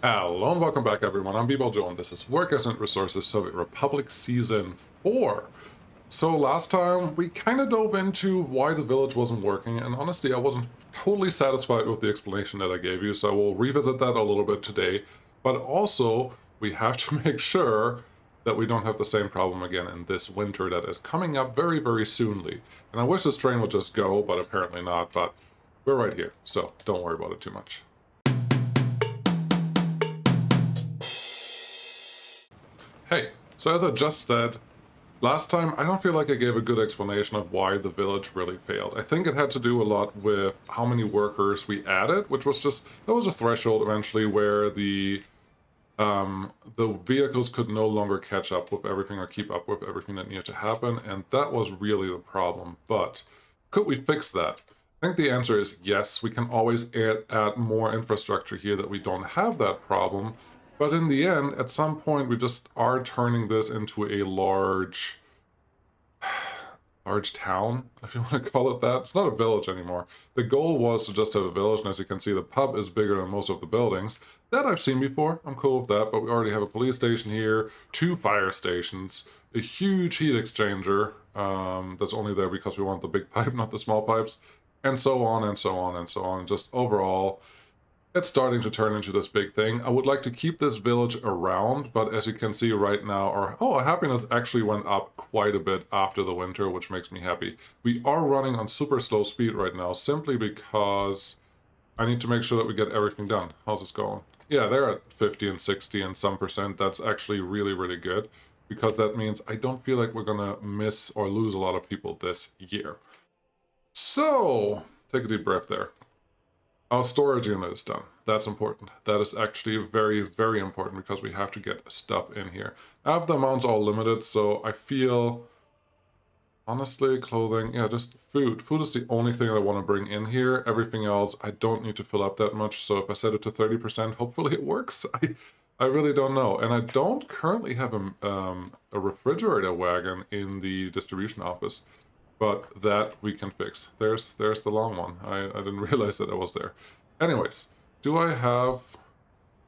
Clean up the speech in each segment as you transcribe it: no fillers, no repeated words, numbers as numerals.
Hello and welcome back everyone, I'm Joe and this is Work as Resources Soviet Republic Season 4. So last time we kind of dove into why the village wasn't working, and honestly I wasn't totally satisfied with the explanation that I gave you, so we'll revisit that a little bit today. But also we have to make sure that we don't have the same problem again in this winter that is coming up very, very soonly. And I wish this train would just go, but apparently not, but we're right here, so don't worry about it too much. Hey, so as I just said, last time I don't feel like I gave a good explanation of why the village really failed. I think it had to do a lot with how many workers we added, which was just, there was a threshold eventually where the vehicles could no longer catch up with everything or keep up with everything that needed to happen, and that was really the problem. But could we fix that? I think the answer is yes. We can always add more infrastructure here that we don't have that problem. But in the end, at some point, we just are turning this into a large town, if you want to call it that. It's not a village anymore. The goal was to just have a village, and as you can see, the pub is bigger than most of the buildings. That I've seen before. I'm cool with that, but we already have a police station here, 2 fire stations, a huge heat exchanger that's only there because we want the big pipe, not the small pipes, and so on and so on and so on. Just overall, it's starting to turn into this big thing. I would like to keep this village around, but as you can see right now, our happiness actually went up quite a bit after the winter, which makes me happy. We are running on super slow speed right now, simply because I need to make sure that we get everything done. How's this going? Yeah, they're at 50 and 60 and some percent. That's actually really, really good, because that means I don't feel like we're gonna miss or lose a lot of people this year. So, take a deep breath there. Our storage unit is done. That's important. That is actually very, very important because we have to get stuff in here. I have the amounts all limited, so I feel, honestly, clothing, yeah, just food. Food is the only thing I want to bring in here. Everything else, I don't need to fill up that much, so if I set it to 30%, hopefully it works. I really don't know. And I don't currently have a refrigerator wagon in the distribution office. But that we can fix. There's the long one. I didn't realize that it was there. Anyways, do I have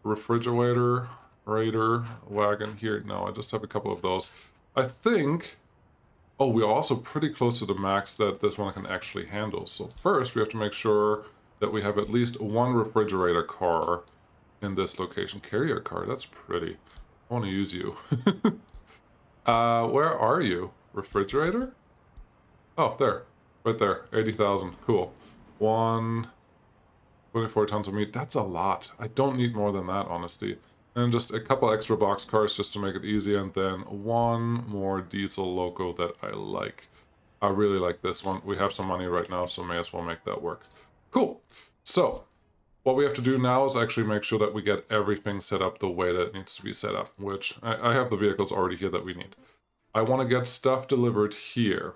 refrigerator wagon here? No, I just have a couple of those. I think, oh, we're also pretty close to the max that this one can actually handle. So first we have to make sure that we have at least 1 refrigerator car in this location. Carrier car, that's pretty. I want to use you. Where are you? Refrigerator? Oh, there. Right there. 80,000. Cool. 24 tons of meat. That's a lot. I don't need more than that, honestly. And just a couple extra box cars just to make it easy. And then 1 more diesel loco that I like. I really like this one. We have some money right now, so may as well make that work. Cool. So, what we have to do now is actually make sure that we get everything set up the way that it needs to be set up, which I have the vehicles already here that we need. I want to get stuff delivered here.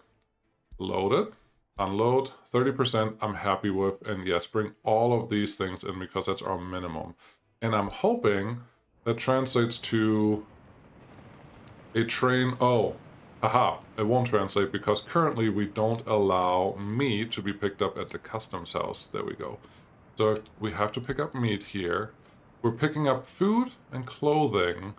Load it, unload, 30% I'm happy with, and yes, bring all of these things in because that's our minimum. And I'm hoping that translates to a train. Oh, aha, it won't translate because currently we don't allow meat to be picked up at the customs house. There we go. So we have to pick up meat here. We're picking up food and clothing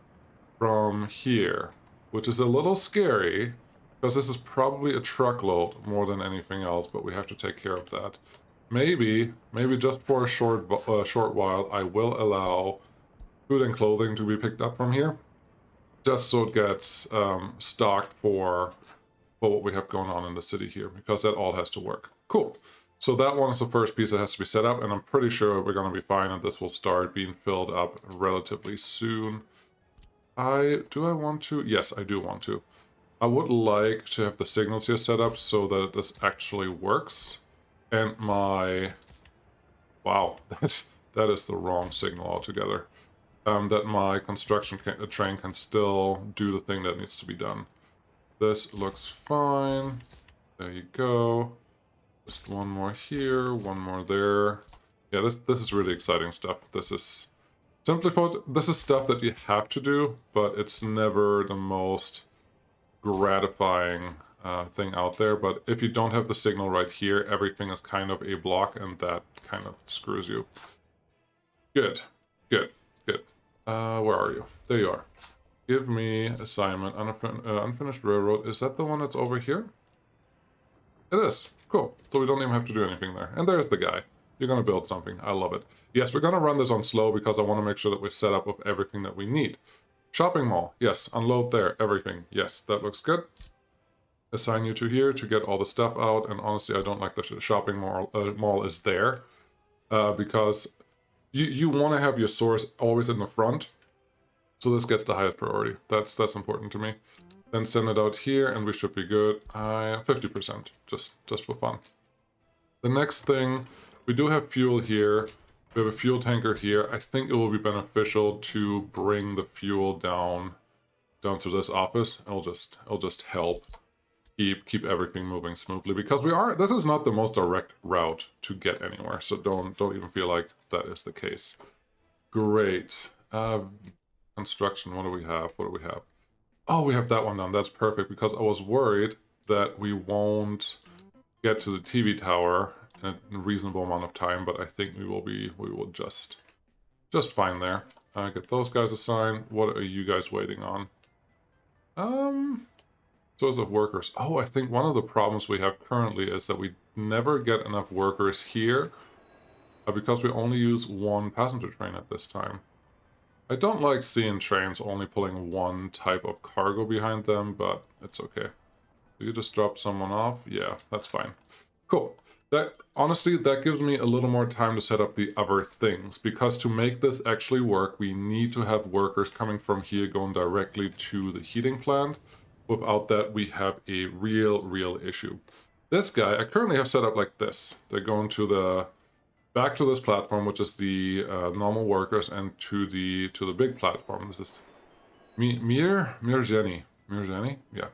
from here, which is a little scary, because this is probably a truckload more than anything else, but we have to take care of that. Maybe just for a short while, I will allow food and clothing to be picked up from here, just so it gets stocked for what we have going on in the city here, because that all has to work. Cool. So that one is the first piece that has to be set up, and I'm pretty sure we're going to be fine, and this will start being filled up relatively soon. Do I want to? Yes, I do want to. I would like to have the signals here set up so that this actually works. And wow, that is the wrong signal altogether. That my construction train can still do the thing that needs to be done. This looks fine. There you go. Just 1 more here, 1 more there. Yeah, this is really exciting stuff. This is, simply put, this is stuff that you have to do, but it's never the most gratifying thing out there. But if you don't have the signal right here, everything is kind of a block, and that kind of screws you. Good, good, good. Where are you? There you are. Give me assignment, unfinished railroad. Is that the one that's over here? It is. Cool. So we don't even have to do anything there. And there's the guy. You're going to build something. I love it. Yes, we're going to run this on slow because I want to make sure that we're set up with everything that we need. Shopping mall. Yes, unload there. Everything. Yes, that looks good. Assign you to here to get all the stuff out. And honestly, I don't like the shopping mall is there. Because you want to have your source always in the front. So this gets the highest priority. That's important to me. Then send it out here and we should be good. 50%, just for fun. The next thing, we do have fuel here. We have a fuel tanker here. I think it will be beneficial to bring the fuel down to this office. It'll just help keep everything moving smoothly because this is not the most direct route to get anywhere. So don't even feel like that is the case. Great. Construction, what do we have? Oh, we have that one done. That's perfect because I was worried that we won't get to the TV tower in a reasonable amount of time, but I think we will just fine there. Get those guys assigned. What are you guys waiting on? Source of workers. Oh, I think one of the problems we have currently is that we never get enough workers here because we only use one passenger train at this time. I don't like seeing trains only pulling one type of cargo behind them, but it's okay. You just drop someone off? Yeah, that's fine. Cool. Honestly, that gives me a little more time to set up the other things, because to make this actually work, we need to have workers coming from here going directly to the heating plant. Without that, we have a real issue. This guy, I currently have set up like this. They're going to back to this platform, which is the normal workers, and to the big platform. This is Mirjani. Yeah,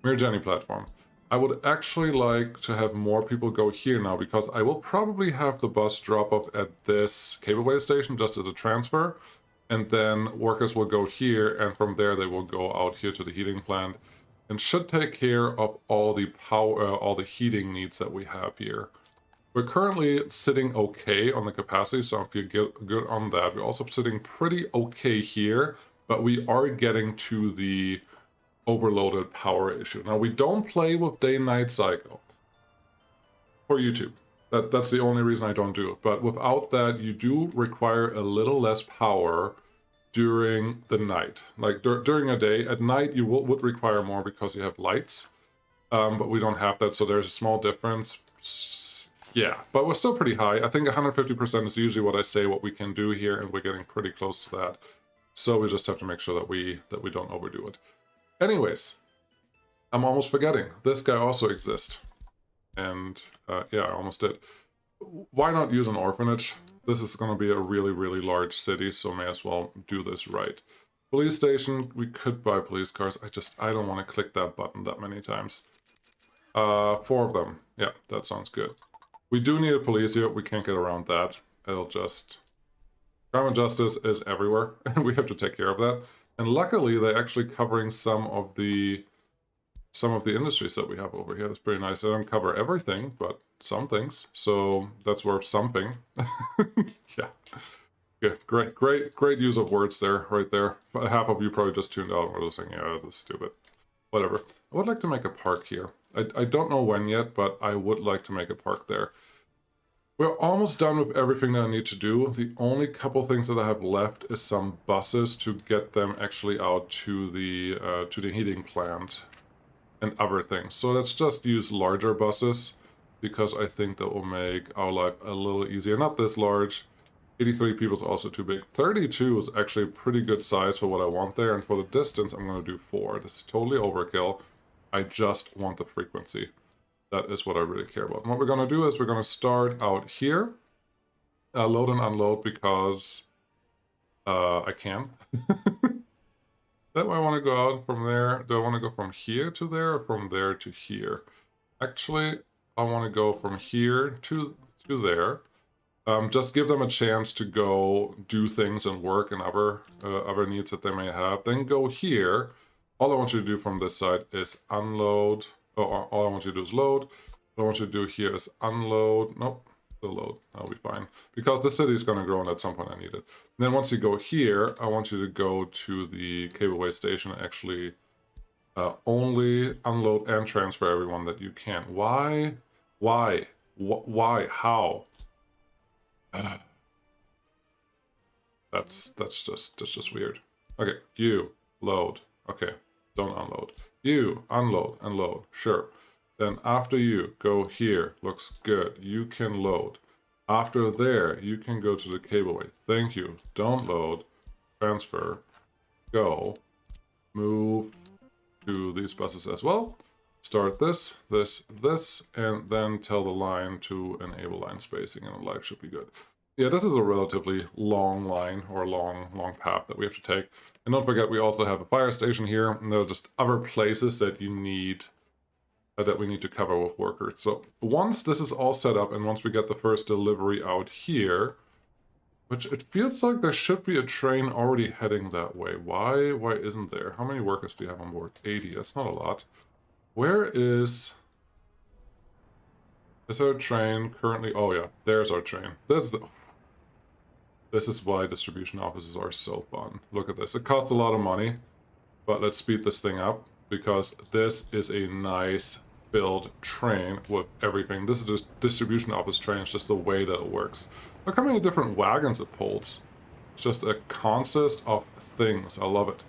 Mirjani platform. I would actually like to have more people go here now because I will probably have the bus drop off at this cableway station just as a transfer, and then workers will go here, and from there they will go out here to the heating plant, and should take care of all the power, all the heating needs that we have here. We're currently sitting okay on the capacity, so I feel good on that. We're also sitting pretty okay here, but we are getting to the overloaded power issue. Now, we don't play with day-night cycle for YouTube. That's the only reason I don't do it. But without that, you do require a little less power during the night. Like during a day, at night you would require more because you have lights, but we don't have that, so there's a small difference. Yeah, but we're still pretty high. I think 150% is usually what I say what we can do here, and we're getting pretty close to that. So we just have to make sure that we don't overdo it. Anyways, I'm almost forgetting. This guy also exists. And yeah, I almost did. Why not use an orphanage? This is going to be a really large city, so may as well do this right. Police station, we could buy police cars. I don't want to click that button that many times. 4 of them. Yeah, that sounds good. We do need a police here. We can't get around that. Crime and justice is everywhere, and we have to take care of that. And luckily, they're actually covering some of the industries that we have over here. That's pretty nice. They don't cover everything, but some things. So that's worth something. Yeah. Yeah, great use of words there, right there. Half of you probably just tuned out and were just saying, yeah, that's stupid. Whatever. I would like to make a park here. I don't know when yet, but I would like to make a park there. We're almost done with everything that I need to do. The only couple things that I have left is some buses to get them actually out to the heating plant and other things. So let's just use larger buses because I think that will make our life a little easier. Not this large. 83 people is also too big. 32 is actually a pretty good size for what I want there. And for the distance, I'm going to do 4. This is totally overkill. I just want the frequency. That is what I really care about. And what we're going to do is we're going to start out here. Load and unload because I can. Then I want to go out from there. Do I want to go from here to there or from there to here? Actually, I want to go from here to there. Just give them a chance to go do things and work and other needs that they may have. Then go here. All I want you to do from this side is unload. Oh, all I want you to do is load. What I want you to do here is unload. Nope. Still load. That'll be fine. Because the city is going to grow and at some point I need it. And then once you go here, I want you to go to the cableway station and actually only unload and transfer everyone that you can. Why? Why? Why? How? That's just weird. Okay, you load. Okay, don't unload. You unload and load. Sure. Then after you go here, looks good. You can load. After there, you can go to the cableway. Thank you. Don't load. Transfer. Go. Move to these buses as well. Start this, and then tell the line to enable line spacing, and the life should be good. Yeah, this is a relatively long line, or long path that we have to take. And don't forget, we also have a fire station here, and there are just other places that you need, that we need to cover with workers. So once this is all set up, and once we get the first delivery out here, which it feels like there should be a train already heading that way. Why isn't there? How many workers do you have on board? 80, that's not a lot. Where is there a train currently? Oh yeah, there's our train. This is why distribution offices are so fun. Look at this. It costs a lot of money, but let's speed this thing up because this is a nice filled train with everything. This is a distribution office train. It's just the way that it works. Look how many different wagons it pulls. It's just a consist of things. I love it.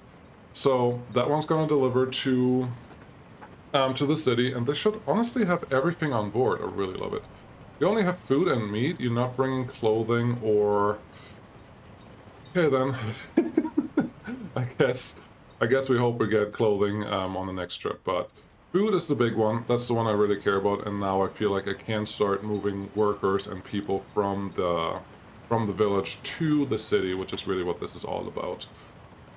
So that one's going to deliver to the city, and they should honestly have everything on board. I really love it. You only have food and meat. You're not bringing clothing or... Okay then. I guess we hope we get clothing on the next trip, but food is the big one. That's the one I really care about, and now I feel like I can start moving workers and people from the village to the city, which is really what this is all about.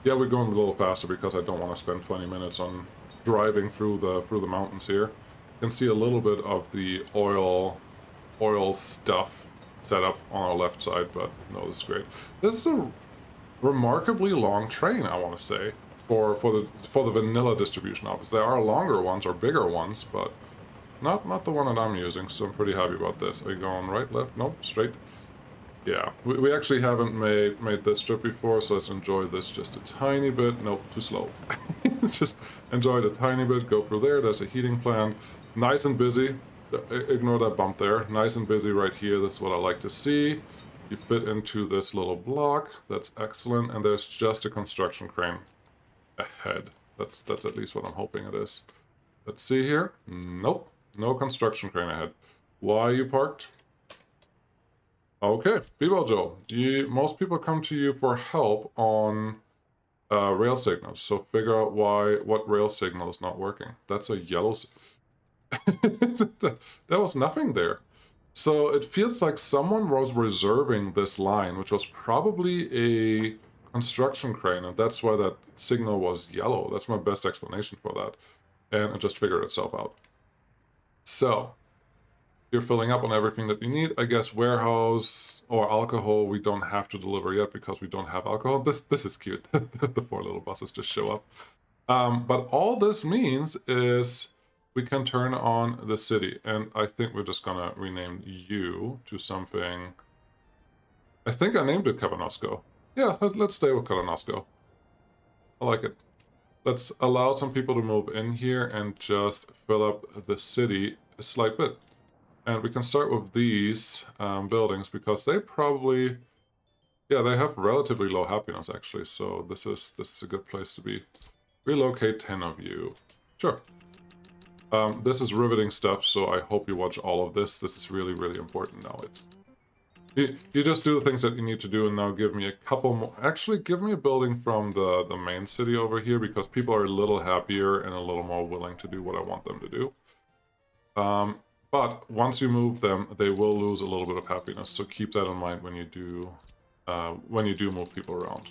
Yeah, we're going a little faster because I don't want to spend 20 minutes on driving through the mountains here. You can see a little bit of the oil stuff set up on our left side, but no, this is great. This is a remarkably long train, I want to say, for the vanilla distribution office. There are longer ones or bigger ones, but not the one that I'm using, so I'm pretty happy about this. Are you going right, left? Nope, straight. Yeah, we actually haven't made this trip before, so let's enjoy this just a tiny bit. Nope, too slow. Just enjoy it a tiny bit, go through there. There's a heating plant. Nice and busy. Ignore that bump there. Nice and busy right here. That's what I like to see. You fit into this little block. That's excellent. And there's just a construction crane ahead. That's at least what I'm hoping it is. Let's see here. Nope. No construction crane ahead. Why are you parked? Okay, be well, Joe. Most people come to you for help on rail signals, so figure out what rail signal is not working. That's a yellow... There was nothing there. So it feels like someone was reserving this line, which was probably a construction crane, and that's why that signal was yellow. That's my best explanation for that. And it just figured itself out. So... you're filling up on everything that you need. I guess warehouse or alcohol we don't have to deliver yet because we don't have alcohol. This is cute. The 4 little buses just show up. But all this means is we can turn on the city. And I think we're just gonna rename you to something. I think I named it Kavanosko. Yeah, let's stay with Kavanosko. I like it. Let's allow some people to move in here and just fill up the city a slight bit. And we can start with these buildings because they probably, yeah, they have relatively low happiness actually. So this is a good place to be. Relocate 10 of you. Sure. This is riveting stuff, so I hope you watch all of this. This is really, really important now. You just do the things that you need to do, and now give me a couple more. Actually, give me a building from the main city over here because people are a little happier and a little more willing to do what I want them to do. But once you move them, they will lose a little bit of happiness. So keep that in mind when you do move people around.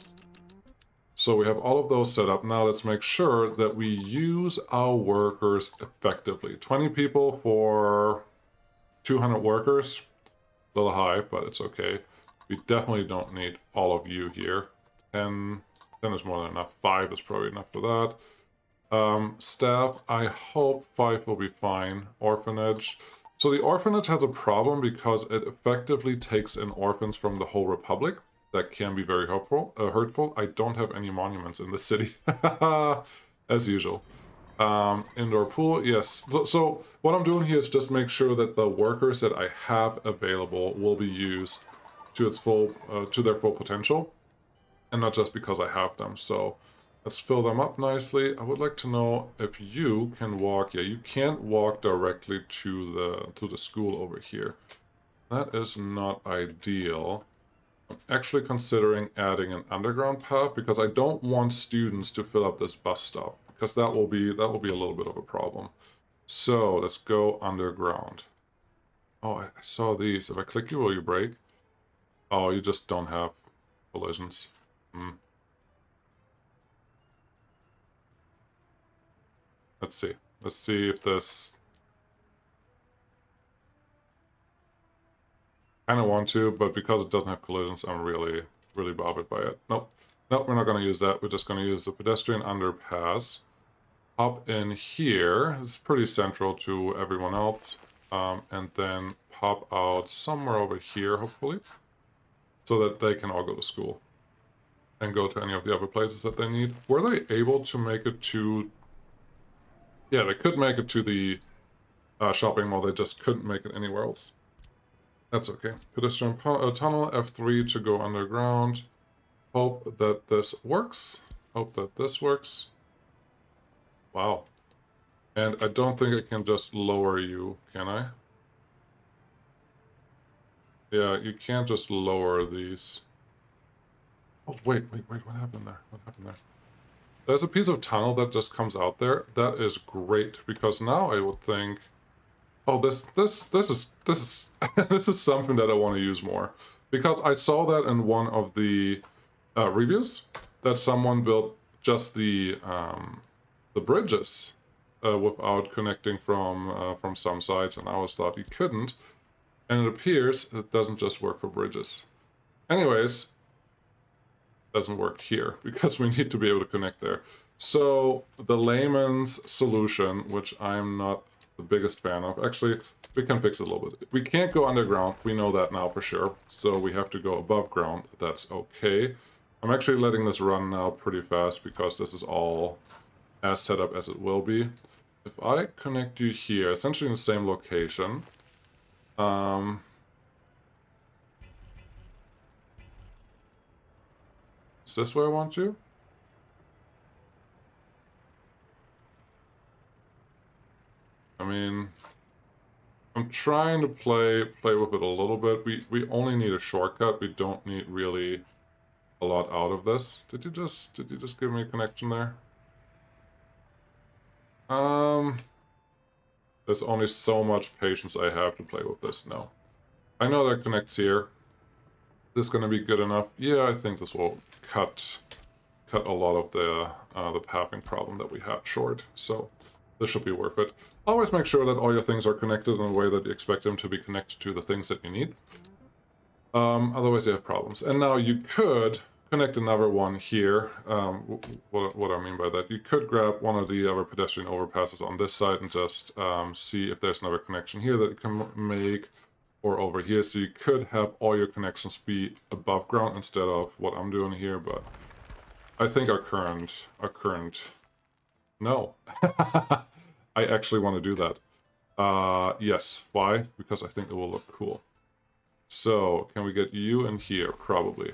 So we have all of those set up. Now let's make sure that we use our workers effectively. 20 people for 200 workers. A little high, but it's okay. We definitely don't need all of you here. 10 is more than enough. 5 is probably enough for that. Staff, I hope 5 will be fine. Orphanage, So the orphanage has a problem because it effectively takes in orphans from the whole republic. That can be very hurtful. I don't have any monuments in the city, as usual. Indoor pool, yes. So what I'm doing here is just make sure that the workers that I have available will be used to to their full potential, and not just because I have them. So let's fill them up nicely. I would like to know if you can walk. Yeah, you can't walk directly to the school over here. That is not ideal. I'm actually considering adding an underground path because I don't want students to fill up this bus stop, because that will be a little bit of a problem. So let's go underground. Oh, I saw these. If I click you, will you break? Oh, you just don't have collisions. Hmm. Let's see. Let's see if this... I kind of want to, but because it doesn't have collisions, I'm really, really bothered by it. Nope. Nope, we're not going to use that. We're just going to use the pedestrian underpass. Hop in here. It's pretty central to everyone else. And then pop out somewhere over here, hopefully, so that they can all go to school and go to any of the other places that they need. Were they able to make it to... Yeah, they could make it to the shopping mall. They just couldn't make it anywhere else. That's okay. Pedestrian tunnel, F3 to go underground. Hope that this works. Hope that this works. Wow. And I don't think I can just lower you, can I? Yeah, you can't just lower these. Oh, wait, what happened there? What happened there? There's a piece of tunnel that just comes out there. That is great, because now I would think, oh, this is this is something that I want to use more, because I saw that in one of the reviews that someone built just the bridges without connecting from some sides, and I always thought you couldn't, and it appears it doesn't just work for bridges. Anyways, doesn't work here because we need to be able to connect there. So the layman's solution, which I'm not the biggest fan of, actually, we can fix it a little bit. We can't go underground, we know that now for sure, so we have to go above ground. That's okay. I'm actually letting this run now pretty fast because this is all as set up as it will be. If I connect you here, essentially in the same location, is this where I want you? I mean, I'm trying to play with it a little bit. We only need a shortcut. We don't need really a lot out of this. Did you just give me a connection there? There's only so much patience I have to play with this now. I know that connects here. Is this gonna be good enough? Yeah, I think this will cut a lot of the pathing problem that we had short. So this should be worth it. Always make sure that all your things are connected in a way that you expect them to be connected to the things that you need. Otherwise you have problems. And now you could connect another one here. What I mean by that, you could grab one of the other pedestrian overpasses on this side and just see if there's another connection here that you can make, or over here. So you could have all your connections be above ground instead of what I'm doing here, but I think our current no. I actually want to do that. Yes. Why? Because I think it will look cool. So, can we get you in here? Probably.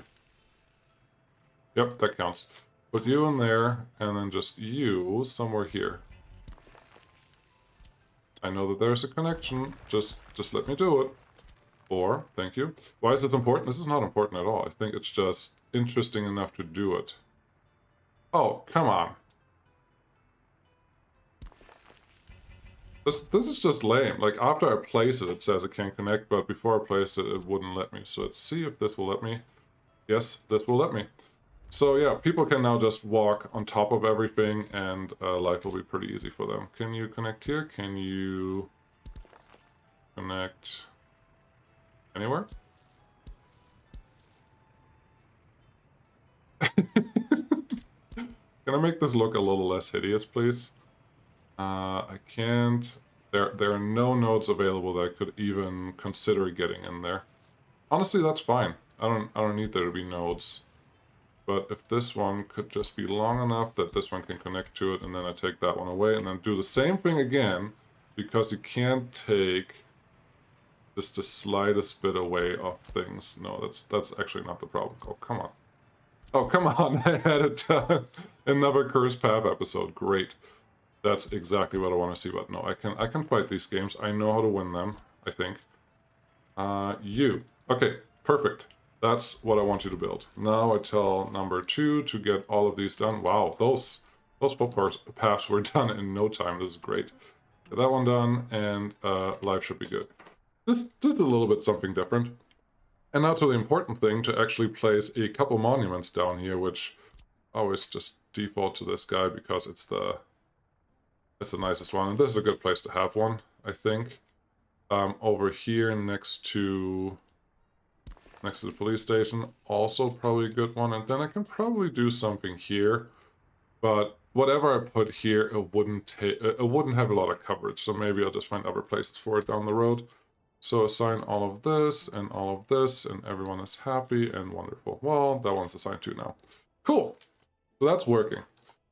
Yep, that counts. Put you in there, and then just you somewhere here. I know that there's a connection. Just let me do it. Or, thank you. Why is this important? This is not important at all. I think it's just interesting enough to do it. Oh, come on. This is just lame. Like, after I place it, it says it can't connect, but before I placed it, it wouldn't let me. So let's see if this will let me. Yes, this will let me. So yeah, people can now just walk on top of everything, and life will be pretty easy for them. Can you connect here? Can you connect anywhere? Can I make this look a little less hideous, please? I can't. There are no nodes available that I could even consider getting in there. Honestly, that's fine. I don't need there to be nodes. But if this one could just be long enough that this one can connect to it, and then I take that one away, and then do the same thing again, because you can't take just the slightest bit away of things. No, that's actually not the problem. Oh, come on. Oh, come on. I had it done. Another Cursed Path episode. Great. That's exactly what I want to see. But no, I can fight these games. I know how to win them, I think. You. Okay, perfect. That's what I want you to build. Now I tell number 2 to get all of these done. Wow, those footpaths were done in no time. This is great. Get that one done, and life should be good. Just a little bit something different. And now to the important thing, to actually place a couple monuments down here, which I always just default to this guy because it's the nicest one. And this is a good place to have one, I think. Over here next to the police station, also probably a good one. And then I can probably do something here, but whatever I put here, it wouldn't have a lot of coverage. So maybe I'll just find other places for it down the road. So assign all of this, and everyone is happy and wonderful. Well, that one's assigned to now. Cool. So that's working.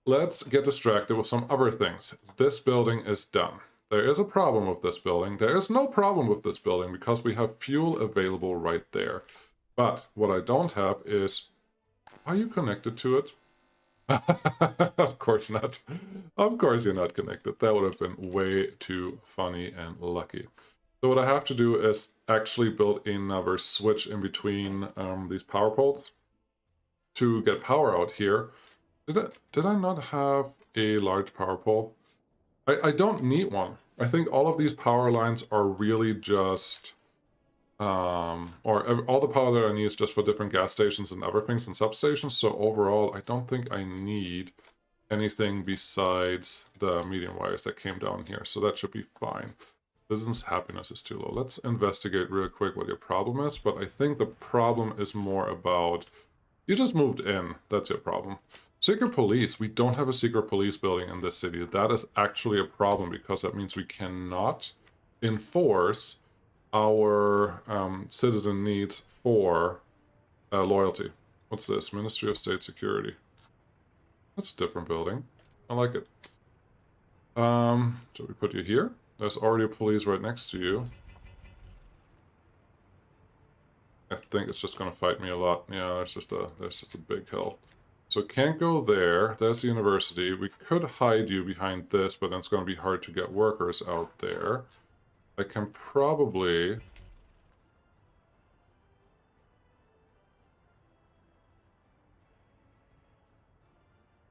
Let's get distracted with some other things. This building is done. There is a problem with this building. There is no problem with this building because we have fuel available right there. But what I don't have is, are you connected to it? Of course not. Of course you're not connected. That would have been way too funny and lucky. So what I have to do is actually build another switch in between these power poles to get power out here. Did I not have a large power pole? I don't need one. I think all of these power lines are really just, all the power that I need is just for different gas stations and other things and substations. So overall, I don't think I need anything besides the medium wires that came down here. So that should be fine. Citizens' happiness is too low. Let's investigate real quick what your problem is, but I think the problem is more about, you just moved in, that's your problem. Secret police, we don't have a secret police building in this city. That is actually a problem because that means we cannot enforce our citizen needs for loyalty. What's this? Ministry of State Security. That's a different building. I like it. Should we put you here? There's already a police right next to you. I think it's just gonna fight me a lot. Yeah, there's just a big hill. So it can't go there. That's the university. We could hide you behind this, but then it's gonna be hard to get workers out there. I can probably...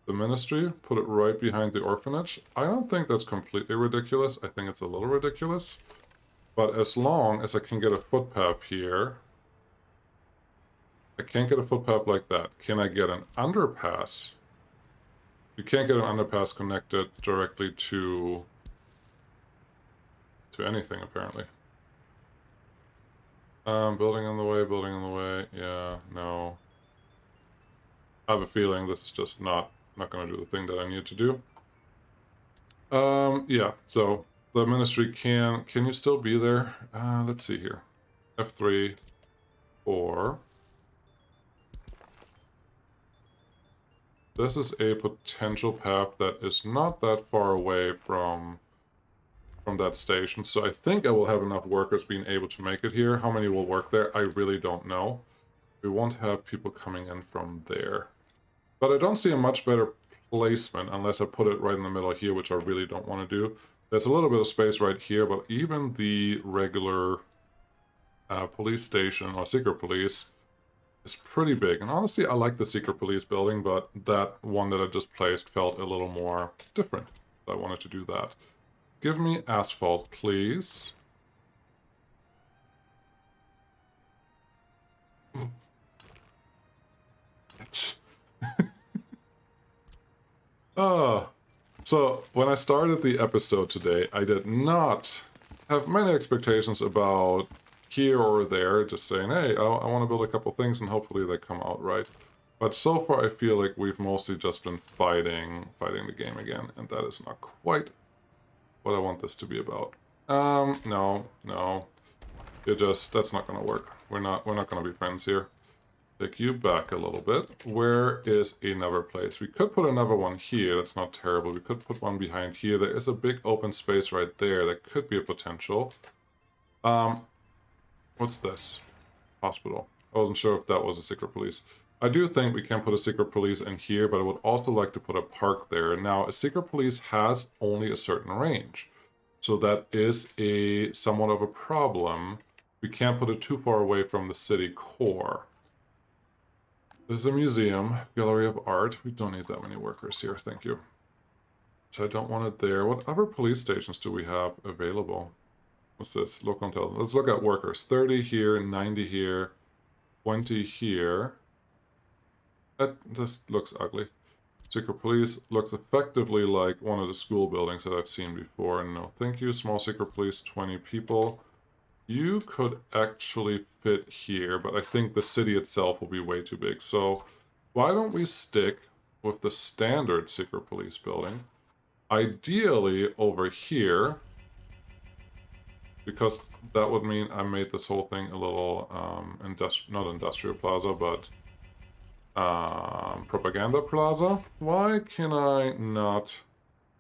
the ministry, put it right behind the orphanage. I don't think that's completely ridiculous. I think it's a little ridiculous. But as long as I can get a footpath here... I can't get a footpath like that. Can I get an underpass? You can't get an underpass connected directly to anything, apparently. Building in the way. Yeah, no. I have a feeling this is just not going to do the thing that I need to do. Yeah, so the ministry can you still be there? Let's see here. F3, 4. This is a potential path that is not that far away from that station, so I think I will have enough workers being able to make it here. How many will work there? I really don't know. We won't have people coming in from there. But I don't see a much better placement unless I put it right in the middle here, which I really don't want to do. There's a little bit of space right here, but even the regular police station or secret police is pretty big. And honestly, I like the secret police building, but that one that I just placed felt a little more different. So I wanted to do that. Give me asphalt, please. Oh, so when I started the episode today, I did not have many expectations about here or there, just saying, hey, I want to build a couple things and hopefully they come out right. But so far I feel like we've mostly just been fighting the game again, and that is not quite what I want this to be about. No, no. That's not gonna work. We're not gonna be friends here. Take you back a little bit. Where is another place? We could put another one here. That's not terrible. We could put one behind here. There is a big open space right there. That could be a potential. What's this? Hospital. I wasn't sure if that was a secret police. I do think we can put a secret police in here, but I would also like to put a park there. Now, a secret police has only a certain range. So that is a somewhat of a problem. We can't put it too far away from the city core. There's a museum, gallery of art. We don't need that many workers here, thank you. So I don't want it there. What other police stations do we have available? What's this? Local intelligence. Let's look at workers. 30 here, 90 here, 20 here. That just looks ugly. Secret police looks effectively like one of the school buildings that I've seen before. No, thank you. Small secret police, 20 people. You could actually fit here, but I think the city itself will be way too big. So why don't we stick with the standard secret police building? Ideally over here, because that would mean I made this whole thing a little, not industrial plaza, but propaganda plaza. Why can I not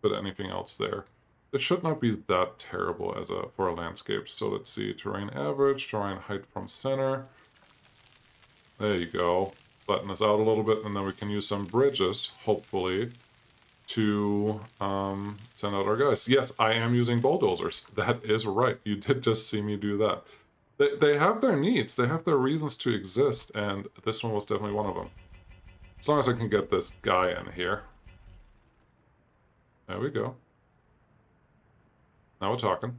put anything else there? It should not be that terrible as for a landscape. So let's see, terrain average, terrain height from center. There you go. Flatten this out a little bit, and then we can use some bridges, hopefully, to send out our guys. Yes, I am using bulldozers. That is right. You did just see me do that. They have their needs. They have their reasons to exist, and this one was definitely one of them. As long as I can get this guy in here. There we go. Now we're talking.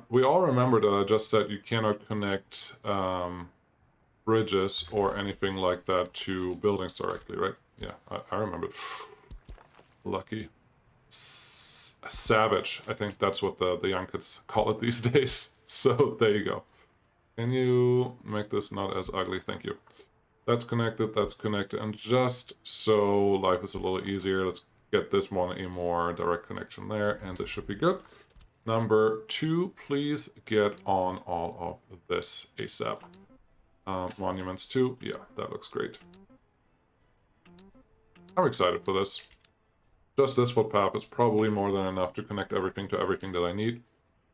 We all remember that I just said you cannot connect bridges or anything like that to buildings directly, right? Yeah, I remember. Lucky. Savage. I think that's what the young kids call it these days. So there you go. Can you make this not as ugly? Thank you. That's connected, and just so life is a little easier, let's get this one a more direct connection there, and this should be good. Number 2, please get on all of this ASAP. Monuments 2, yeah, that looks great. I'm excited for this. Just this footpath is probably more than enough to connect everything to everything that I need,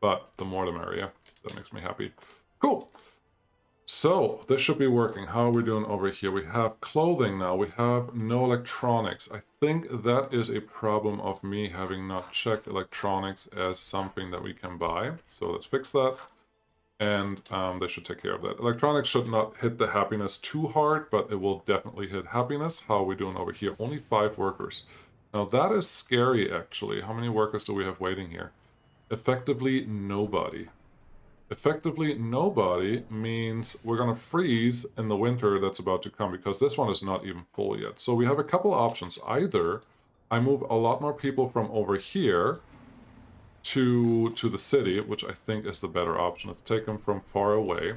but the more the merrier. That makes me happy. Cool. So, this should be working. How are we doing over here? We have clothing now. We have no electronics. I think that is a problem of me having not checked electronics as something that we can buy. So let's fix that. And they should take care of that. Electronics should not hit the happiness too hard, but it will definitely hit happiness. How are we doing over here? Only 5 workers. Now that is scary, actually. How many workers do we have waiting here? Effectively, nobody. Effectively, nobody means we're going to freeze in the winter that's about to come, because this one is not even full yet. So we have a couple options. Either I move a lot more people from over here to the city, which I think is the better option. Let's take them from far away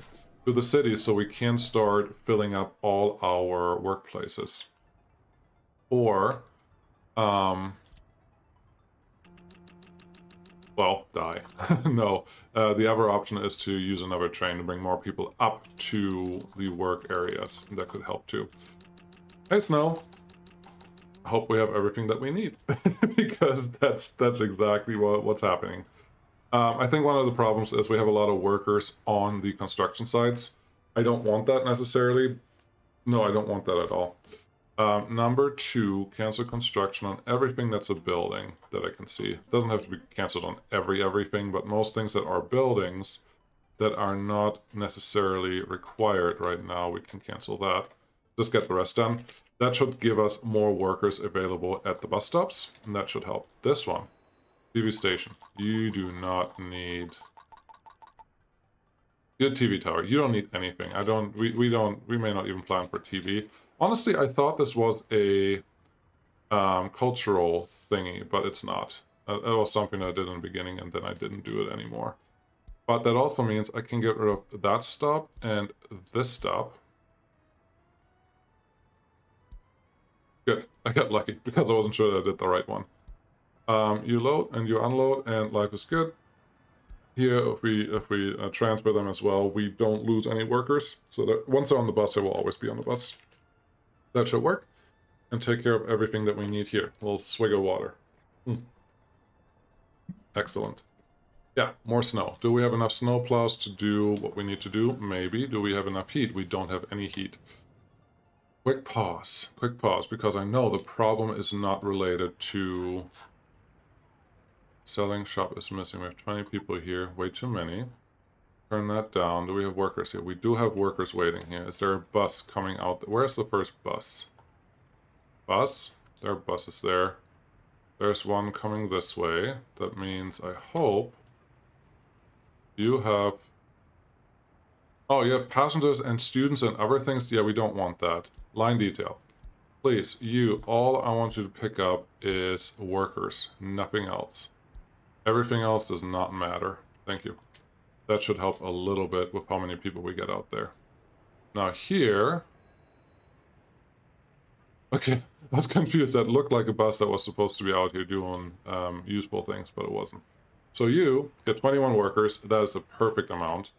to the city so we can start filling up all our workplaces. Or, well, die. No. The other option is to use another train to bring more people up to the work areas. That could help too. Hey, Snow. I hope we have everything that we need. Because that's exactly what's happening. I think one of the problems is we have a lot of workers on the construction sites. I don't want that necessarily. No, I don't want that at all. Number 2, cancel construction on everything that's a building that I can see. It doesn't have to be canceled on everything, but most things that are buildings that are not necessarily required right now, we can cancel that. Just get the rest done. That should give us more workers available at the bus stops, and that should help. This one, TV station. You do not need... Good TV tower. You don't need anything. We may not even plan for TV. Honestly, I thought this was a cultural thingy, but it's not. It was something I did in the beginning, and then I didn't do it anymore. But that also means I can get rid of that stop and this stop. Good. I got lucky, because I wasn't sure that I did the right one. You load and you unload, and life is good. Here, if we transfer them as well, we don't lose any workers. So that once they're on the bus, they will always be on the bus. That should work, and take care of everything that we need here. A little swig of water. Excellent. Yeah, more snow. Do we have enough snow plows to do what we need to do? Maybe. Do we have enough heat? We don't have any heat. Quick pause, because I know the problem is not related to selling shop is missing. We have 20 people here, way too many. Turn that down. Do we have workers here? We do have workers waiting here. Is there a bus coming out? Where's the first bus? Bus? There are buses there. There's one coming this way. That means I hope you have... Oh, you have passengers and students and other things? Yeah, we don't want that. Line detail. Please, you, all I want you to pick up is workers, nothing else. Everything else does not matter. Thank you. That should help a little bit with how many people we get out there. Now here... Okay, I was confused. That looked like a bus that was supposed to be out here doing useful things, but it wasn't. So you get 21 workers. That is the perfect amount.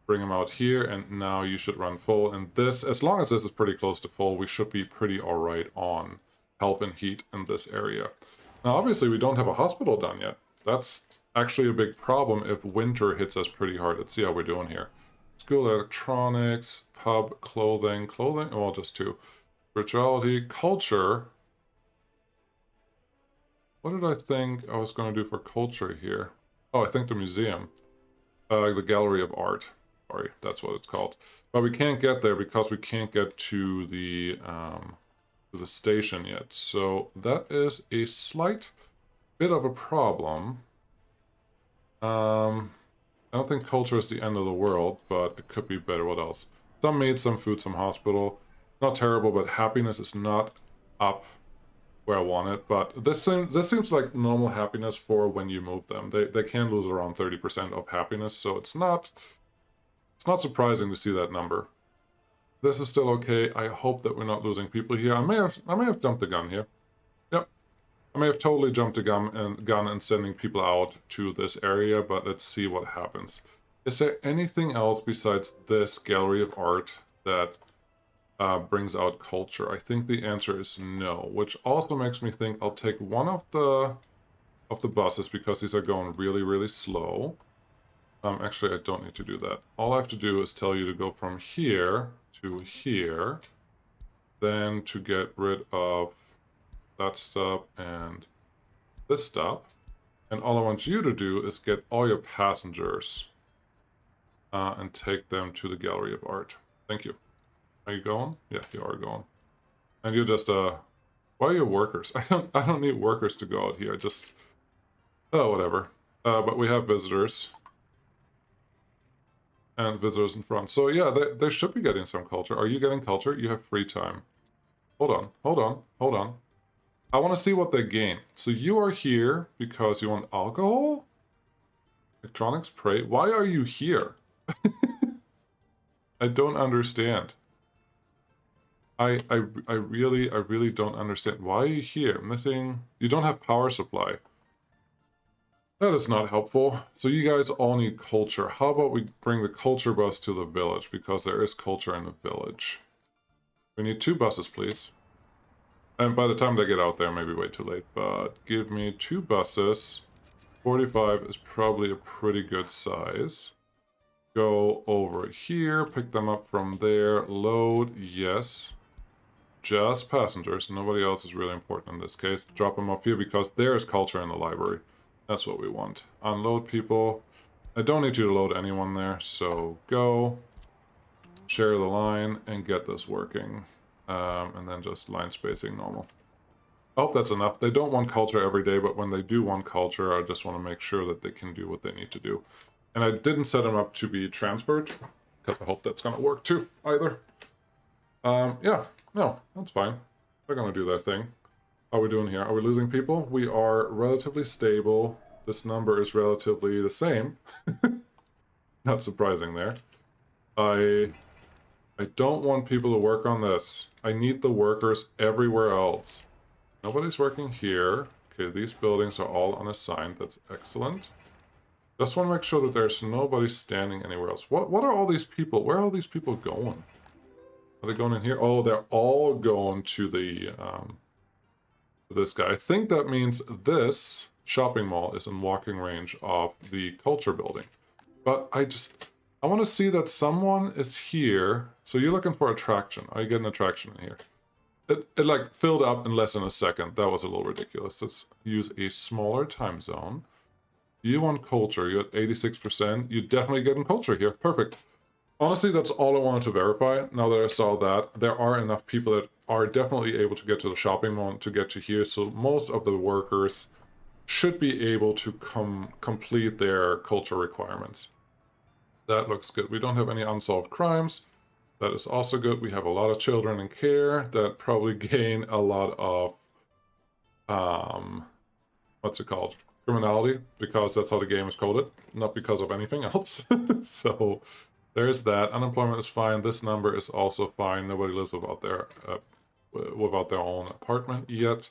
Bring them out here, and now you should run full. And this, as long as this is pretty close to full, we should be pretty alright on health and heat in this area. Now, obviously, we don't have a hospital done yet. That's actually a big problem if winter hits us pretty hard. Let's see how we're doing here. School electronics, pub, clothing, well, just two. Spirituality, culture. What did I think I was going to do for culture here? Oh, I think the museum. The gallery of art. Sorry, that's what it's called. But we can't get there because we can't get to the station yet. So that is a slight bit of a problem. I don't think culture is the end of the world, but it could be better. What else? Some made, some food, some hospital. Not terrible, but happiness is not up where I want it. But this seems like normal happiness for when you move them. They can lose around 30% of happiness, so it's not surprising to see that number. This is still okay. I hope that we're not losing people here. I may have jumped the gun here. Yep. I may have totally jumped the gun and sending people out to this area, but let's see what happens. Is there anything else besides this gallery of art that brings out culture? I think the answer is no, which also makes me think I'll take one of the buses because these are going really, really slow. Actually, I don't need to do that. All I have to do is tell you to go from here to here, then to get rid of that stuff and this stuff. And all I want you to do is get all your passengers and take them to the gallery of art. Thank you. Are you going? Yeah, you are going. And you're just why are you workers? I don't need workers to go out here. Just oh, whatever. But we have visitors. And visitors in front. So yeah, they should be getting some culture. Are you getting culture? You have free time. Hold on. I want to see what they gain. So you are here because you want alcohol? Electronics, pray. Why are you here? I don't understand. I really don't understand. Why are you here? Missing... You don't have power supply. That is not helpful. So you guys all need culture. How about we bring the culture bus to the village? Because there is culture in the village. We need 2 buses, please. And by the time they get out there, maybe way too late. But give me 2 buses. 45 is probably a pretty good size. Go over here, pick them up from there. Load, yes. Just passengers. Nobody else is really important in this case. Drop them off here because there is culture in the library. That's what we want. Unload people. I don't need you to load anyone there, so go. Share the line and get this working. And then just line spacing normal. I hope that's enough. They don't want culture every day, but when they do want culture, I just want to make sure that they can do what they need to do. And I didn't set them up to be transferred, because I hope that's going to work too, either. Yeah, no, that's fine. They're going to do their thing. How are we doing here? Are we losing people? We are relatively stable. This number is relatively the same. Not surprising there. I don't want people to work on this. I need the workers everywhere else. Nobody's working here. Okay, these buildings are all unassigned. That's excellent. Just want to make sure that there's nobody standing anywhere else. What are all these people? Where are all these people going? Are they going in here? Oh, they're all going to the this guy. I think that means this shopping mall is in walking range of the culture building. But I want to see that someone is here. So you're looking for attraction. I get an attraction in here. It like filled up in less than a second. That was a little ridiculous. Let's use a smaller time zone. You want culture. You're at 86%. You definitely get in culture here. Perfect. Honestly, that's all I wanted to verify. Now that I saw that, there are enough people that are definitely able to get to the shopping mall to get to here. So most of the workers should be able to complete their culture requirements. That looks good. We don't have any unsolved crimes. That is also good. We have a lot of children in care that probably gain a lot of, what's it called? Criminality, because that's how the game is coded, not because of anything else. So there's that. Unemployment is fine. This number is also fine. Nobody lives without their own apartment yet.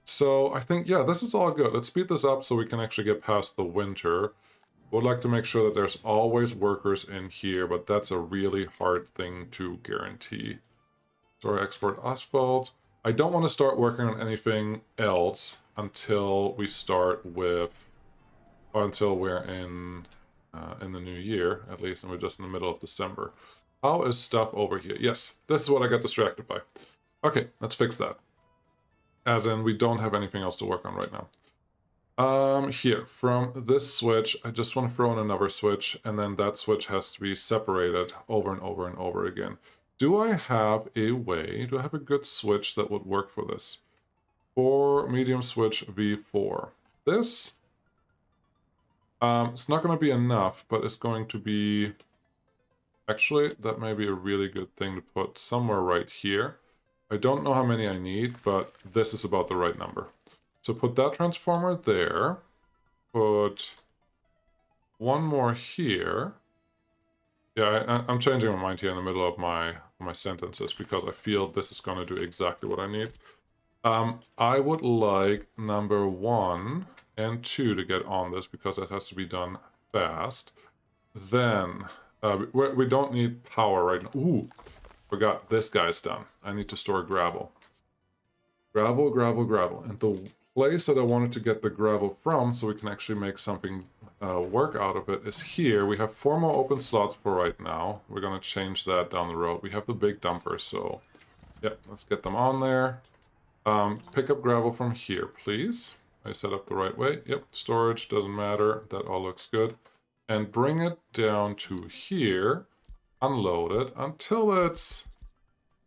So I think, yeah, this is all good. Let's speed this up so we can actually get past the winter. Would like to make sure that there's always workers in here, but that's a really hard thing to guarantee. Sorry, export asphalt. I don't want to start working on anything else until we start with, or until we're in the new year, at least, and we're just in the middle of December. How is stuff over here? Yes, this is what I got distracted by. Okay, let's fix that. As in, we don't have anything else to work on right now. Here, from this switch, I just want to throw in another switch, and then that switch has to be separated over and over and over again. Do I have a way, do I have a good switch that would work for this? For medium switch V4. This, it's not going to be enough, but it's going to be, actually, that may be a really good thing to put somewhere right here. I don't know how many I need, but this is about the right number. So put that transformer there, put one more here. Yeah, I'm changing my mind here in the middle of my sentences because I feel this is going to do exactly what I need. I would like number 1 and 2 to get on this because that has to be done fast. Then, we don't need power right now. Ooh, forgot this guy's done. I need to store gravel. Gravel, gravel, gravel. And the place that I wanted to get the gravel from so we can actually make something work out of it is here. We have 4 more open slots for right now. We're going to change that down the road. We have the big dumpers, so yep, let's get them on there. Pick up gravel from here, please. I set up the right way. Yep, storage, doesn't matter. That all looks good. And bring it down to here. Unload it until it's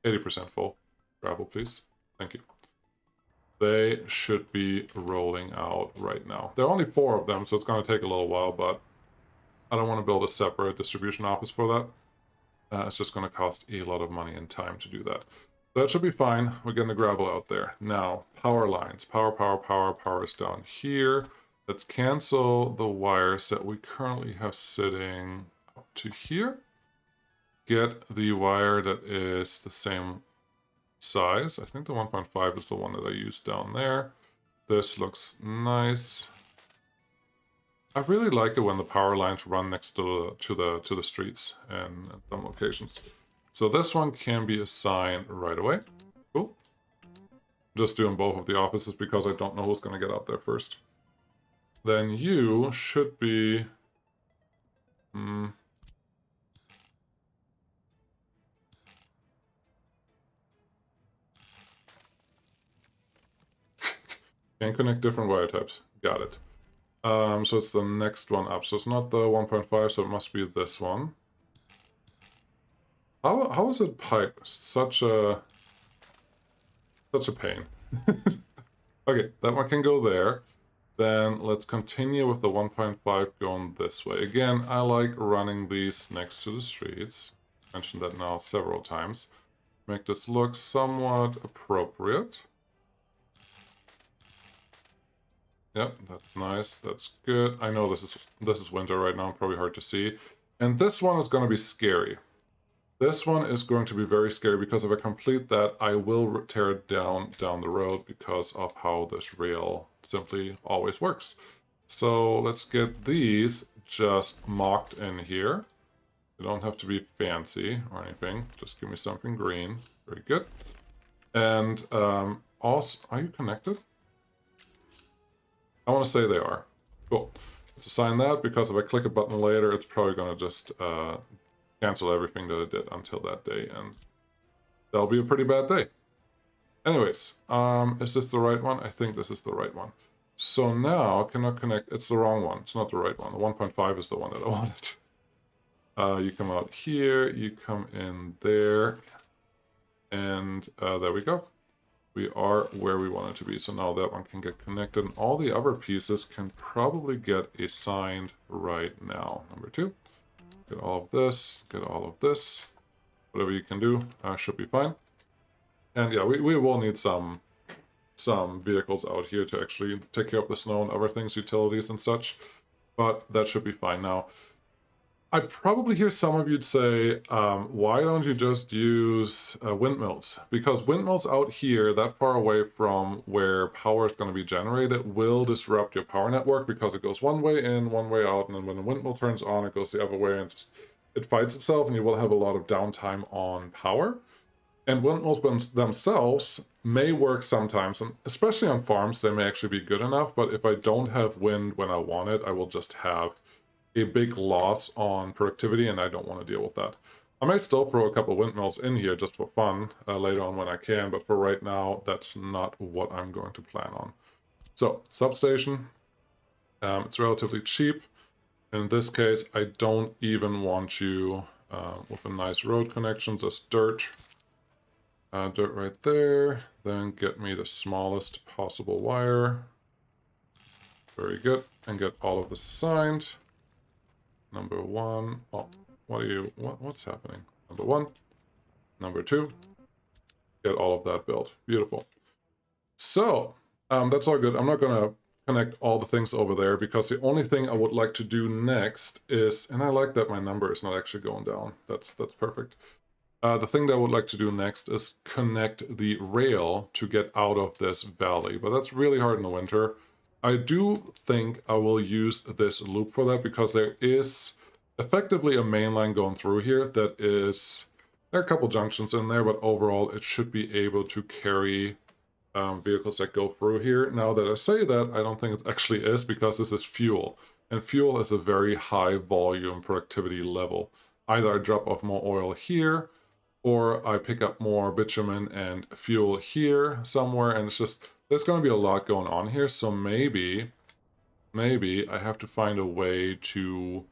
80% full. Gravel, please. Thank you. They should be rolling out right now. There are only 4 of them, so it's going to take a little while, but I don't want to build a separate distribution office for that. It's just going to cost a lot of money and time to do that. That should be fine. We're getting the gravel out there. Now, power lines. Power is down here. Let's cancel the wires that we currently have sitting up to here. Get the wire that is the same size. I think the 1.5 is the one that I used down there. This looks nice. I really like it when the power lines run next to the streets and at some locations. So this one can be assigned right away. Cool. Just doing both of the offices because I don't know who's going to get out there first. Then you should be... Can connect different wire types. Got it. So it's the next one up. So it's not the 1.5, so it must be this one. How is it piped? Such a pain. Okay, that one can go there. Then let's continue with the 1.5 going this way. Again, I like running these next to the streets. Mentioned that now several times. Make this look somewhat appropriate. Yep, that's nice. That's good. I know this is winter right now, probably hard to see. And this one is going to be scary. This one is going to be very scary because if I complete that, I will tear it down the road because of how this rail simply always works. So let's get these just mocked in here. They don't have to be fancy or anything. Just give me something green. Very good. And also, are you connected? I want to say they are. Cool. Let's assign that because if I click a button later, it's probably going to just cancel everything that it did until that day, and that'll be a pretty bad day. Anyways, is this the right one? I think this is the right one. So now, cannot connect. It's the wrong one. It's not the right one. The 1.5 is the one that I wanted. You come out here, you come in there, and there we go. We are where we want it to be. So now that one can get connected, and all the other pieces can probably get assigned right now. Number 2. Get all of this, get all of this. Whatever you can do should be fine. And yeah, we will need some vehicles out here to actually take care of the snow and other things, utilities and such. But that should be fine. Now, I probably hear some of you'd say, why don't you just use windmills? Because windmills out here, that far away from where power is going to be generated, will disrupt your power network because it goes one way in, one way out, and then when the windmill turns on, it goes the other way, and just it fights itself, and you will have a lot of downtime on power. And windmills themselves may work sometimes, and especially on farms, they may actually be good enough, but if I don't have wind when I want it, I will just have a big loss on productivity, and I don't want to deal with that. I might still throw a couple windmills in here just for fun later on when I can, but for right now, that's not what I'm going to plan on. So, substation, it's relatively cheap. In this case, I don't even want you with a nice road connection, just dirt. Dirt right there, then get me the smallest possible wire. Very good, and get all of this assigned. Number 1. Oh, what's happening? Number 1. Number 2. Get all of that built. Beautiful. So, that's all good. I'm not going to connect all the things over there because the only thing I would like to do next is, and I like that my number is not actually going down. That's perfect. The thing that I would like to do next is connect the rail to get out of this valley, but that's really hard in the winter. I do think I will use this loop for that because there is effectively a main line going through here that is... There are a couple junctions in there, but overall it should be able to carry vehicles that go through here. Now that I say that, I don't think it actually is because this is fuel. And fuel is a very high volume productivity level. Either I drop off more oil here, or I pick up more bitumen and fuel here somewhere, and it's just... There's going to be a lot going on here, so maybe I have to find a way to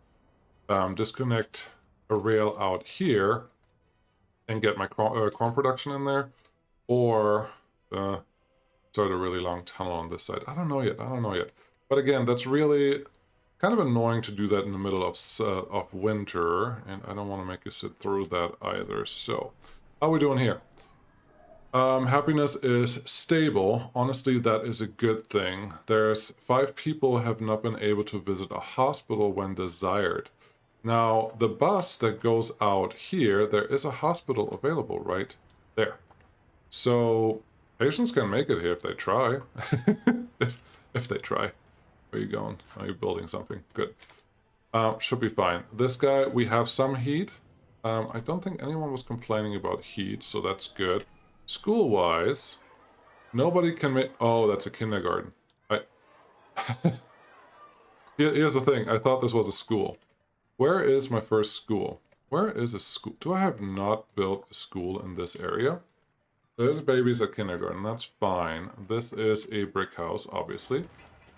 disconnect a rail out here and get my corn production in there, or start a really long tunnel on this side. I don't know yet. But again, that's really kind of annoying to do that in the middle of winter, and I don't want to make you sit through that either. So, how are we doing here? Happiness is stable. Honestly, that is a good thing. There's 5 people have not been able to visit a hospital when desired. Now, the bus that goes out here, there is a hospital available right there. So, patients can make it here if they try. if they try. Where are you going? Are you building something? Good. Should be fine. This guy, we have some heat. I don't think anyone was complaining about heat, so that's good. School-wise, nobody can make... Oh, that's a kindergarten. Here's the thing. I thought this was a school. Where is my first school? Where is a school? Do I have not built a school in this area? There's babies at kindergarten. That's fine. This is a brick house, obviously.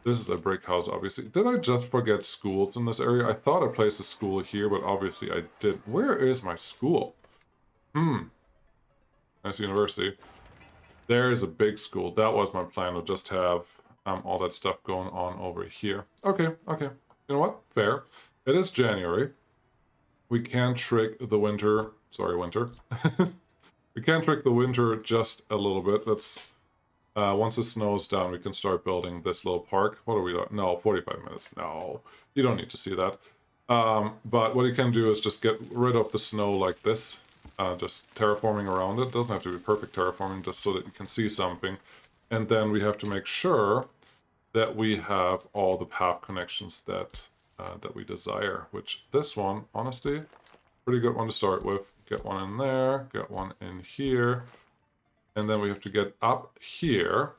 This is a brick house, obviously. Did I just forget schools in this area? I thought I placed a school here, but obviously I did. Where is my school? Nice university. There is a big school. That was my plan, to just have all that stuff going on over here. Okay. You know what? Fair. It is January. We can trick the winter. Sorry, winter. We can trick the winter just a little bit. Let's... once the snow is down, we can start building this little park. What are we doing? No, 45 minutes. No, you don't need to see that. But what you can do is just get rid of the snow like this. just terraforming around it. Doesn't have to be perfect terraforming, just so that you can see something. And then we have to make sure that we have all the path connections that that we desire, which this one, honestly, pretty good one to start with. Get one in there, get one in here, and then we have to get up here.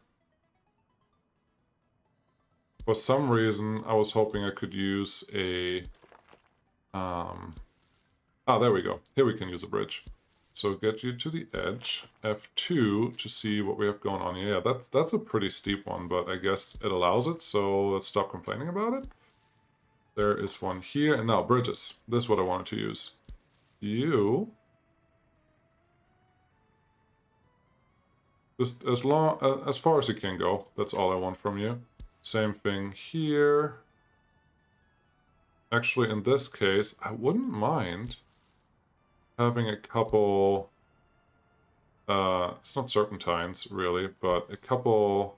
For some reason, I was hoping I could use a... there we go. Here we can use a bridge. So get you to the edge, F2 to see what we have going on here. Yeah, that's a pretty steep one, but I guess it allows it, so let's stop complaining about it. There is one here, and now bridges. This is what I wanted to use. You... just as far as you can go. That's all I want from you. Same thing here. Actually, in this case, I wouldn't mind having a couple... it's not serpentines, really, but a couple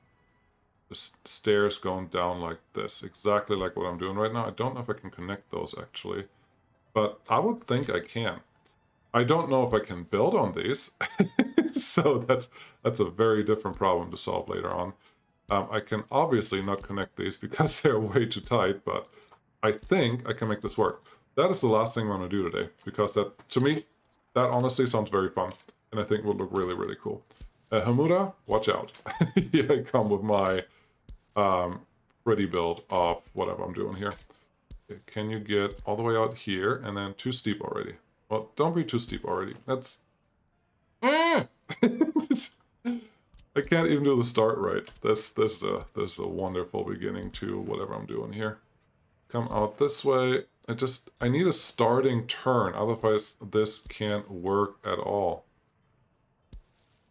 stairs going down like this. Exactly like what I'm doing right now. I don't know if I can connect those, actually. But I would think I can. I don't know if I can build on these. So that's a very different problem to solve later on. I can obviously not connect these because they're way too tight, but I think I can make this work. That is the last thing I'm going to do today, because that, to me, that honestly sounds very fun, and I think would look really, really cool. Hamura, watch out. Here I come with my ready build of whatever I'm doing here. Okay, can you get all the way out here, and then too steep already? Well, don't be too steep already. That's... I can't even do the start right. This is a wonderful beginning to whatever I'm doing here. Come out this way. I need a starting turn, otherwise this can't work at all.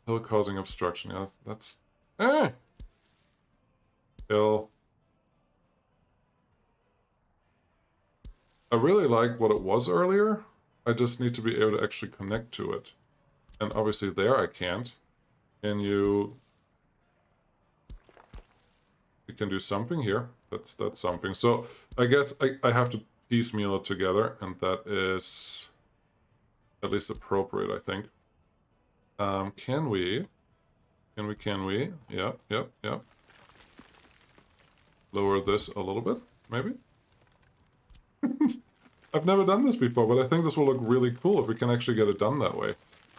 Hill causing obstruction. Yeah, that's... Hill. I really like what it was earlier. I just need to be able to actually connect to it. And obviously there I can't. Can you... You can do something here. That's something. So I guess I have to piecemeal it together, and that is at least appropriate, I think. Can we? Yep. Lower this a little bit, maybe? I've never done this before, but I think this will look really cool if we can actually get it done that way.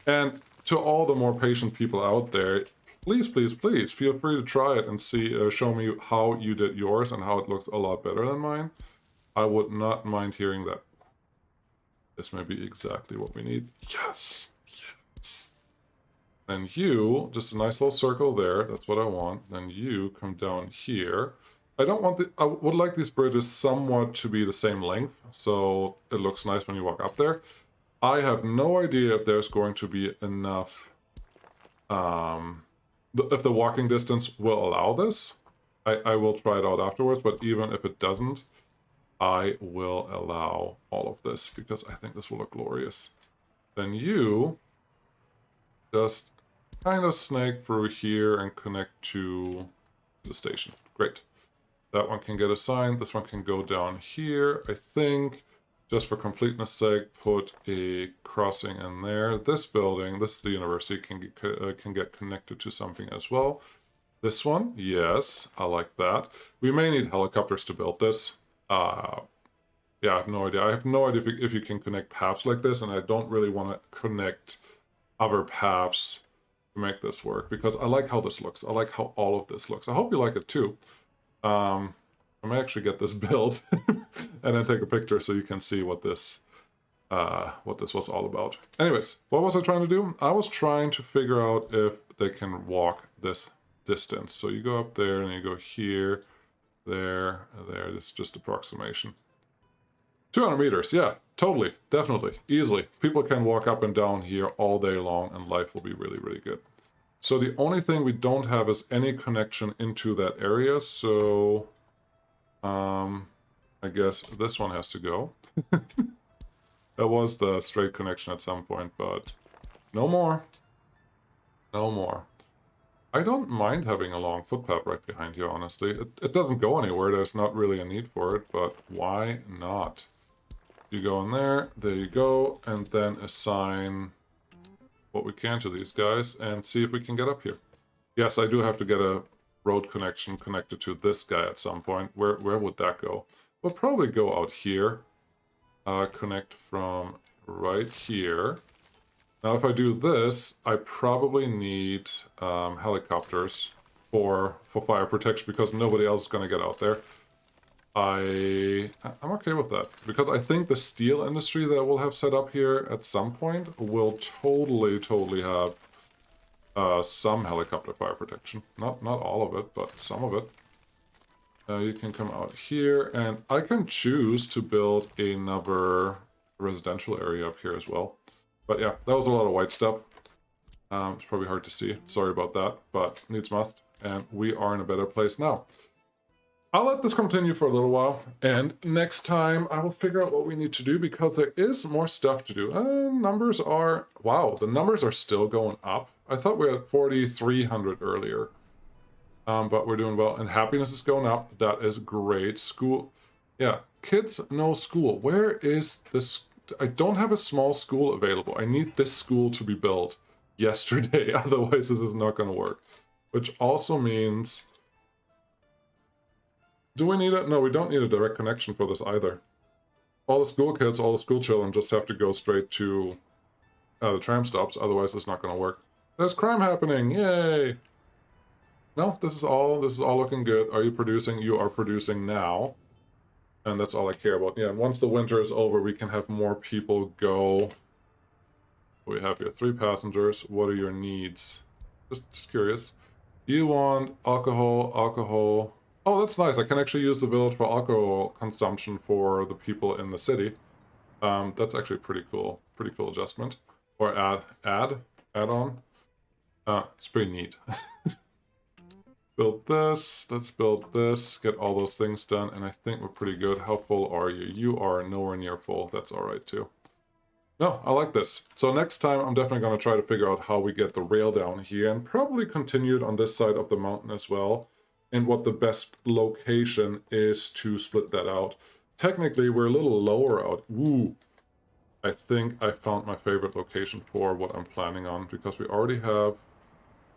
And to all the more patient people out there, please, please, please feel free to try it and see, show me how you did yours and how it looks a lot better than mine. I would not mind hearing that. This may be exactly what we need. Yes! Yes! Then you, just a nice little circle there, that's what I want. Then you come down here. I would like these bridges somewhat to be the same length, so it looks nice when you walk up there. I have no idea if there's going to be enough, if the walking distance will allow this. I will try it out afterwards, but even if it doesn't, I will allow all of this, because I think this will look glorious. Then you just kind of snake through here and connect to the station. Great. That one can get assigned. This one can go down here, I think. Just for completeness sake, put a crossing in there. This building, this is the university, can get connected to something as well. This one, yes, I like that. We may need helicopters to build this. Yeah, I have no idea. I have no idea if you can connect paths like this, and I don't really want to connect other paths to make this work, because I like how this looks. I like how all of this looks. I hope you like it too. I may actually get this built and then take a picture so you can see what this was all about. Anyways, what was I trying to do? I was trying to figure out if they can walk this distance. So you go up there and you go here, there. This is just approximation. 200 meters, yeah, totally, definitely, easily. People can walk up and down here all day long and life will be really, really good. So the only thing we don't have is any connection into that area, so I guess this one has to go. That was the straight connection at some point, but no more. No more. I don't mind having a long footpath right behind here, honestly. It doesn't go anywhere, there's not really a need for it, but why not? You go in there you go, and then assign what we can to these guys and see if we can get up here. Yes, I do have to get a road connection connected to this guy at some point. Where would that go? We'll probably go out here. Connect from right here. Now, if I do this, I probably need helicopters for fire protection because nobody else is going to get out there. I'm okay with that because I think the steel industry that we'll have set up here at some point will totally have some helicopter fire protection. Not all of it, but some of it. You can come out here, and I can choose to build another residential area up here as well. But yeah, that was a lot of white stuff. It's probably hard to see. Sorry about that, but needs must. And we are in a better place now. I'll let this continue for a little while, and next time I will figure out what we need to do because there is more stuff to do. Numbers are... Wow, the numbers are still going up. I thought we were at 4,300 earlier. But we're doing well, and happiness is going up. That is great. School... Yeah, kids, no school. Where is this... I don't have a small school available. I need this school to be built yesterday, otherwise this is not going to work. Which also means... Do we need it? No, we don't need a direct connection for this either. All the school kids, all the school children just have to go straight to the tram stops, otherwise it's not going to work. There's crime happening! Yay! No, this is all looking good. Are you producing? You are producing now. And that's all I care about. Yeah, once the winter is over, we can have more people go. We have here 3 passengers. What are your needs? Just curious. You want alcohol. Oh, that's nice. I can actually use the village for alcohol consumption for the people in the city. That's actually pretty cool. Pretty cool adjustment. Or add-on. It's pretty neat. Build this. Let's build this. Get all those things done, and I think we're pretty good. How full are you? You are nowhere near full. That's all right too. No, I like this. So next time, I'm definitely going to try to figure out how we get the rail down here, and probably continue it on this side of the mountain as well. And what the best location is to split that out. Technically, we're a little lower out. Ooh. I think I found my favorite location for what I'm planning on, because we already have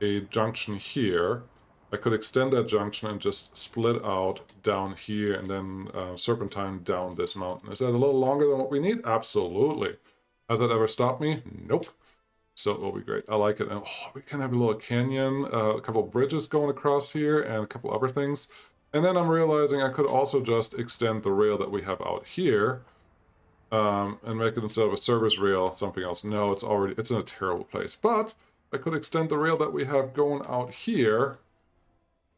a junction here. I could extend that junction and just split out down here and then serpentine down this mountain. Is that a little longer than what we need? Absolutely. Has that ever stopped me? Nope. So it will be great. I like it. And we can have a little canyon, a couple of bridges going across here, and a couple other things. And then I'm realizing I could also just extend the rail that we have out here and make it, instead of a service rail, something else. No, it's in a terrible place. But I could extend the rail that we have going out here,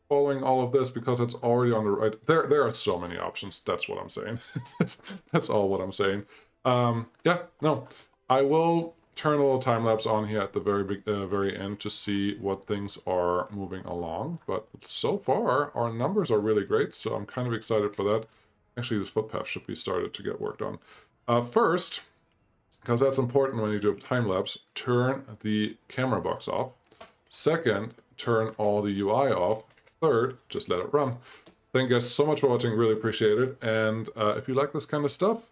following all of this, because it's already on the right. There are so many options. That's what I'm saying. That's all what I'm saying. Yeah, no. I will turn a little time lapse on here at the very end to see what things are moving along. But so far, our numbers are really great, so I'm kind of excited for that. Actually, this footpath should be started to get worked on. First, because that's important when you do a time lapse, turn the camera box off. Second, turn all the UI off. Third, just let it run. Thank you guys so much for watching. Really appreciate it. And if you like this kind of stuff,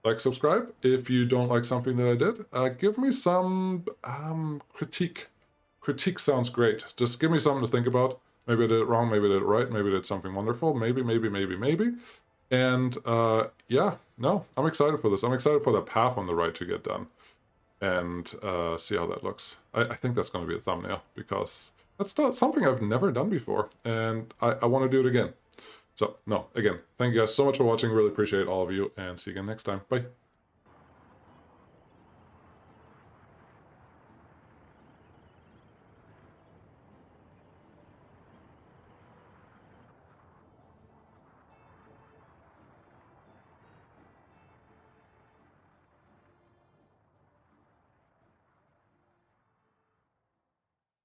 like, subscribe. If you don't like something that I did, give me some critique. Critique sounds great. Just give me something to think about. Maybe I did it wrong, maybe I did it right, maybe I did something wonderful, maybe. And yeah, no, I'm excited for this. I'm excited for the path on the right to get done. And see how that looks. I think that's going to be a thumbnail, because that's something I've never done before, and I want to do it again. So, no, again, thank you guys so much for watching. Really appreciate all of you, and see you again next time. Bye.